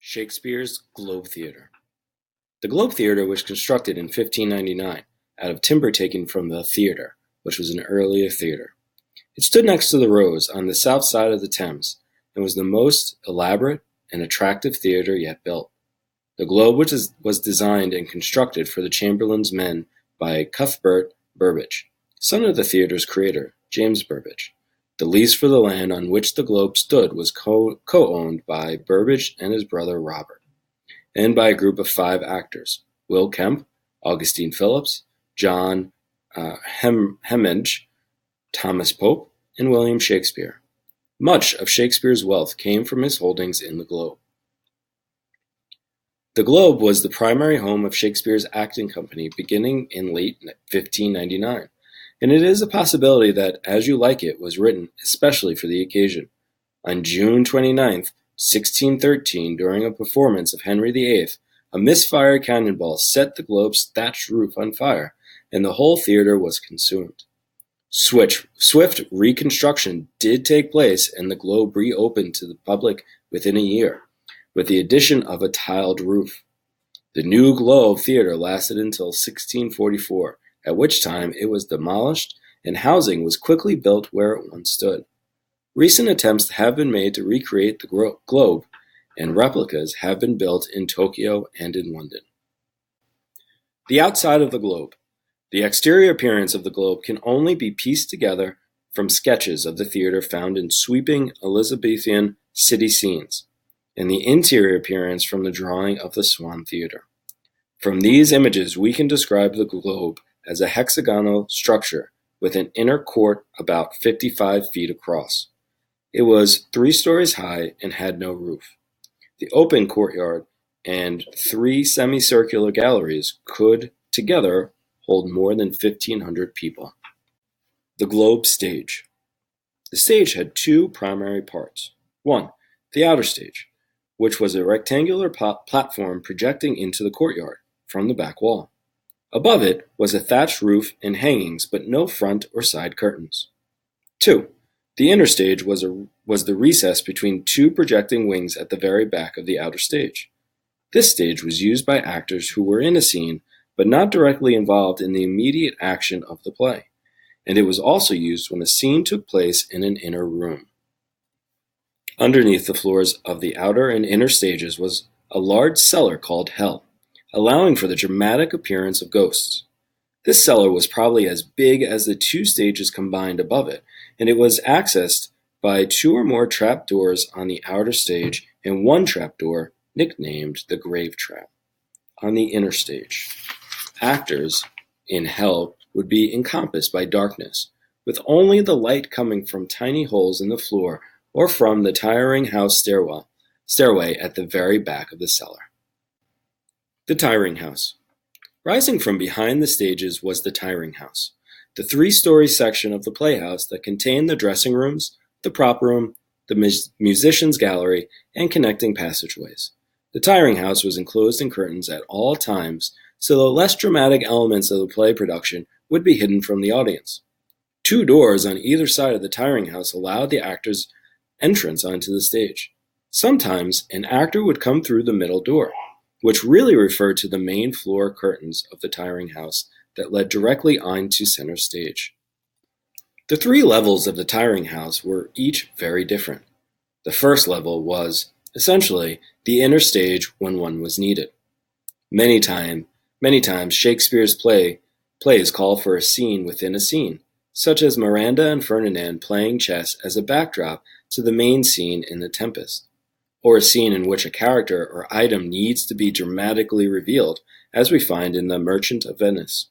Shakespeare's Globe Theatre. The Globe Theatre was constructed in 1599 out of timber taken from the Theatre, which was an earlier theatre. It stood next to the Rose on the south side of the Thames and was the most elaborate and attractive theatre yet built. The Globe was designed and constructed for the Chamberlain's men by Cuthbert Burbage, son of the theatre's creator, James Burbage. The lease for the land on which the Globe stood was co-owned by Burbage and his brother Robert, and by a group of 5 actors: Will Kemp, Augustine Phillips, John Hemmage, Thomas Pope, and William Shakespeare. Much of Shakespeare's wealth came from his holdings in the Globe. The Globe was the primary home of Shakespeare's acting company beginning in late 1599, and it is a possibility that As You Like It was written especially for the occasion. On June 29th, 1613, during a performance of Henry VIII, a misfired cannonball set the Globe's thatched roof on fire, and the whole theatre was consumed. Swift reconstruction did take place, and the Globe reopened to the public within a year, with the addition of a tiled roof. The new Globe Theatre lasted until 1644, at which time it was demolished and housing was quickly built where it once stood. Recent attempts have been made to recreate the Globe, and replicas have been built in Tokyo and in London. The outside of the Globe. The exterior appearance of the Globe can only be pieced together from sketches of the theatre found in sweeping Elizabethan city scenes, and the interior appearance from the drawing of the Swan Theatre. From these images we can describe the Globe as a hexagonal structure with an inner court about 55 feet across. It was 3 stories high and had no roof. The open courtyard and 3 semicircular galleries could together hold more than 1,500 people. The Globe Stage. The stage had 2 primary parts. 1. The outer stage, which was a rectangular platform projecting into the courtyard from the back wall. Above it was a thatched roof and hangings, but no front or side curtains. 2. The inner stage was the recess between 2 projecting wings at the very back of the outer stage. This stage was used by actors who were in a scene, but not directly involved in the immediate action of the play, and it was also used when a scene took place in an inner room. Underneath the floors of the outer and inner stages was a large cellar called Hell, allowing for the dramatic appearance of ghosts. This cellar was probably as big as the 2 stages combined above it, and it was accessed by 2 or more trapdoors on the outer stage and 1 trapdoor, nicknamed the Grave Trap, on the inner stage. Actors in Hell would be encompassed by darkness, with only the light coming from tiny holes in the floor or from the tiring house stairway at the very back of the cellar. The Tiring House. Rising from behind the stages was the Tiring House, the 3-story section of the playhouse that contained the dressing rooms, the prop room, the musicians' gallery, and connecting passageways. The Tiring House was enclosed in curtains at all times, so the less dramatic elements of the play production would be hidden from the audience. 2 doors on either side of the Tiring House allowed the actors' entrance onto the stage. Sometimes an actor would come through the middle door, which really referred to the main floor curtains of the Tiring House that led directly onto center stage. The 3 levels of the Tiring House were each very different. The first level was, essentially, the inner stage when one was needed. Many times Shakespeare's plays call for a scene within a scene, such as Miranda and Ferdinand playing chess as a backdrop to the main scene in The Tempest, or a scene in which a character or item needs to be dramatically revealed, as we find in The Merchant of Venice,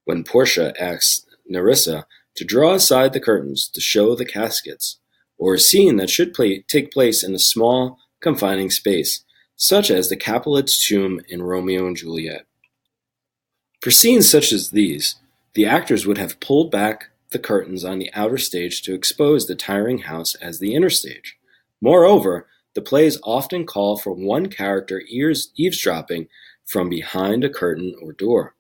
when Portia asks Nerissa to draw aside the curtains to show the caskets, or a scene that should take place in a small, confining space, such as the Capulets' tomb in Romeo and Juliet. For scenes such as these, the actors would have pulled back the curtains on the outer stage to expose the Tiring House as the inner stage. Moreover, the plays often call for one character eavesdropping from behind a curtain or door.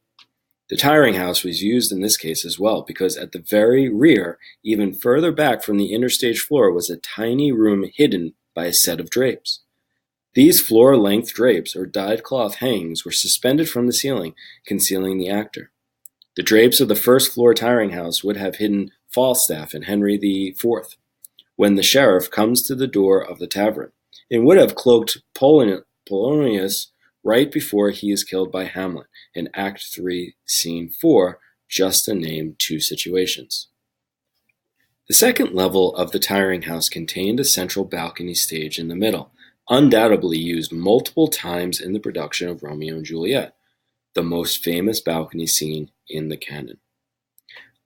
The Tiring House was used in this case as well, because at the very rear, even further back from the inner stage floor, was a tiny room hidden by a set of drapes. These floor-length drapes or dyed cloth hangings were suspended from the ceiling, concealing the actor. The drapes of the first-floor tiring house would have hidden Falstaff in Henry IV when the sheriff comes to the door of the tavern, and would have cloaked Polonius right before he is killed by Hamlet in Act 3, Scene 4, just to name two situations. The second level of the tiring house contained a central balcony stage in the middle, undoubtedly used multiple times in the production of Romeo and Juliet, the most famous balcony scene in the canon.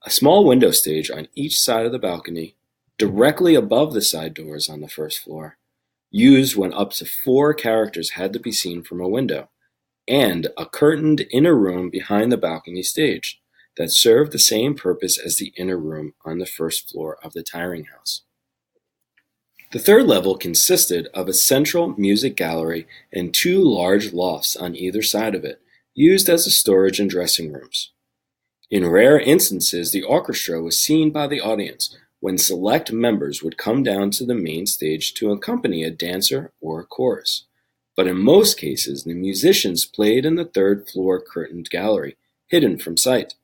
A small window stage on each side of the balcony, directly above the side doors on the first floor, used when up to 4 characters had to be seen from a window, and a curtained inner room behind the balcony stage that served the same purpose as the inner room on the first floor of the tiring house. The third level consisted of a central music gallery and 2 large lofts on either side of it, used as a storage and dressing rooms. In rare instances, the orchestra was seen by the audience when select members would come down to the main stage to accompany a dancer or a chorus. But in most cases, the musicians played in the third-floor curtained gallery, hidden from sight.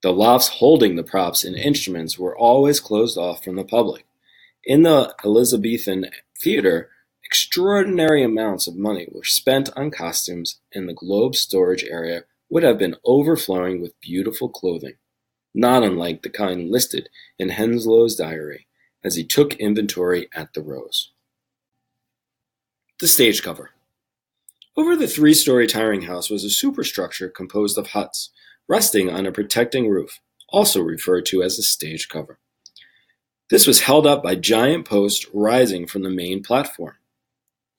The lofts holding the props and instruments were always closed off from the public. In the Elizabethan theater, extraordinary amounts of money were spent on costumes, and the Globe storage area would have been overflowing with beautiful clothing, not unlike the kind listed in Henslow's diary as he took inventory at the Rose. The stage cover. Over the 3-story tiring house was a superstructure composed of huts, resting on a protecting roof, also referred to as a stage cover. This was held up by giant posts rising from the main platform.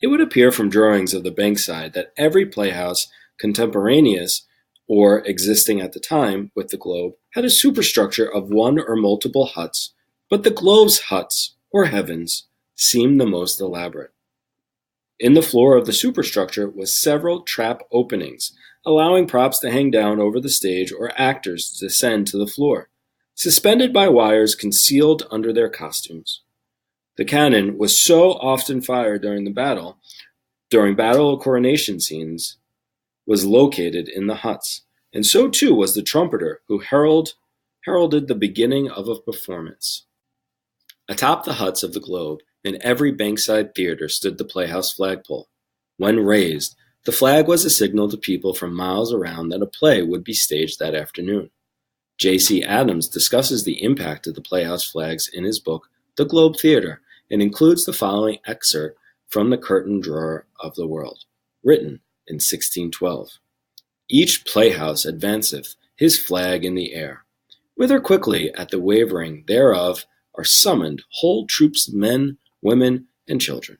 It would appear from drawings of the Bankside that every playhouse contemporaneous or existing at the time with the Globe had a superstructure of 1 or multiple huts, but the Globe's huts, or heavens, seemed the most elaborate. In the floor of the superstructure was several trap openings, allowing props to hang down over the stage or actors to descend to the floor, suspended by wires concealed under their costumes. The cannon was so often fired during battle or coronation scenes, was located in the huts, and so too was the trumpeter who heralded the beginning of a performance. Atop the huts of the Globe, in every Bankside theater stood the playhouse flagpole. When raised, the flag was a signal to people from miles around that a play would be staged that afternoon. J.C. Adams discusses the impact of the playhouse flags in his book, The Globe Theatre, and includes the following excerpt from the Curtain Drawer of the World, written in 1612. Each playhouse advanceth his flag in the air, whither quickly at the wavering thereof are summoned whole troops of men, women, and children.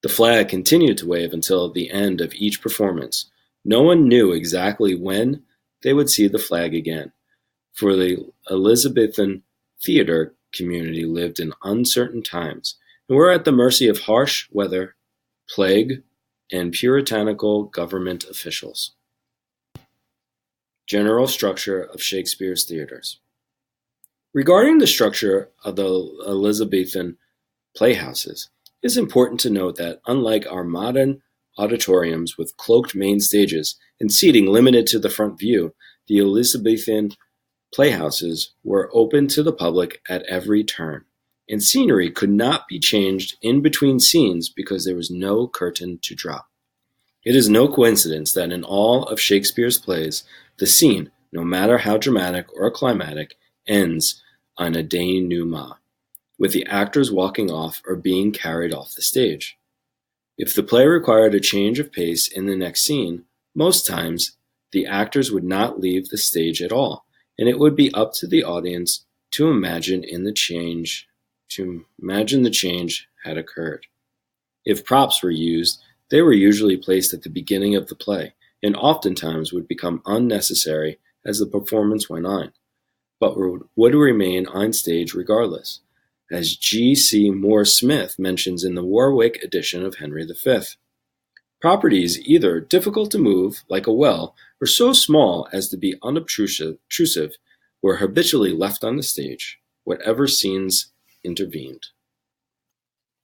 The flag continued to wave until the end of each performance. No one knew exactly when they would see the flag again, for the Elizabethan theater community lived in uncertain times and were at the mercy of harsh weather, plague, and puritanical government officials. General structure of Shakespeare's theaters. Regarding the structure of the Elizabethan playhouses, it is important to note that, unlike our modern auditoriums with cloaked main stages and seating limited to the front view, the Elizabethan playhouses were open to the public at every turn, and scenery could not be changed in between scenes because there was no curtain to drop. It is no coincidence that in all of Shakespeare's plays, the scene, no matter how dramatic or climatic, ends on a denouement, with the actors walking off or being carried off the stage. If the play required a change of pace in the next scene, most times the actors would not leave the stage at all, and it would be up to the audience to imagine the change had occurred. If props were used, they were usually placed at the beginning of the play, and oftentimes would become unnecessary as the performance went on, but would remain on stage regardless, as G.C. Moore-Smith mentions in the Warwick edition of Henry V. Properties either difficult to move, like a well, or so small as to be unobtrusive, were habitually left on the stage, whatever scenes intervened.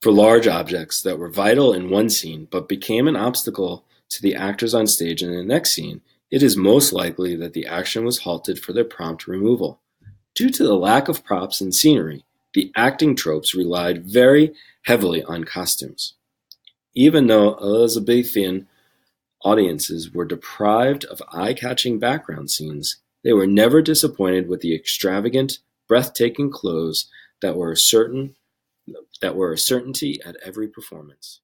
For large objects that were vital in one scene but became an obstacle to the actors on stage in the next scene, it is most likely that the action was halted for their prompt removal. Due to the lack of props and scenery, the acting tropes relied very heavily on costumes. Even though Elizabethan audiences were deprived of eye-catching background scenes, they were never disappointed with the extravagant, breathtaking clothes that were a certainty at every performance.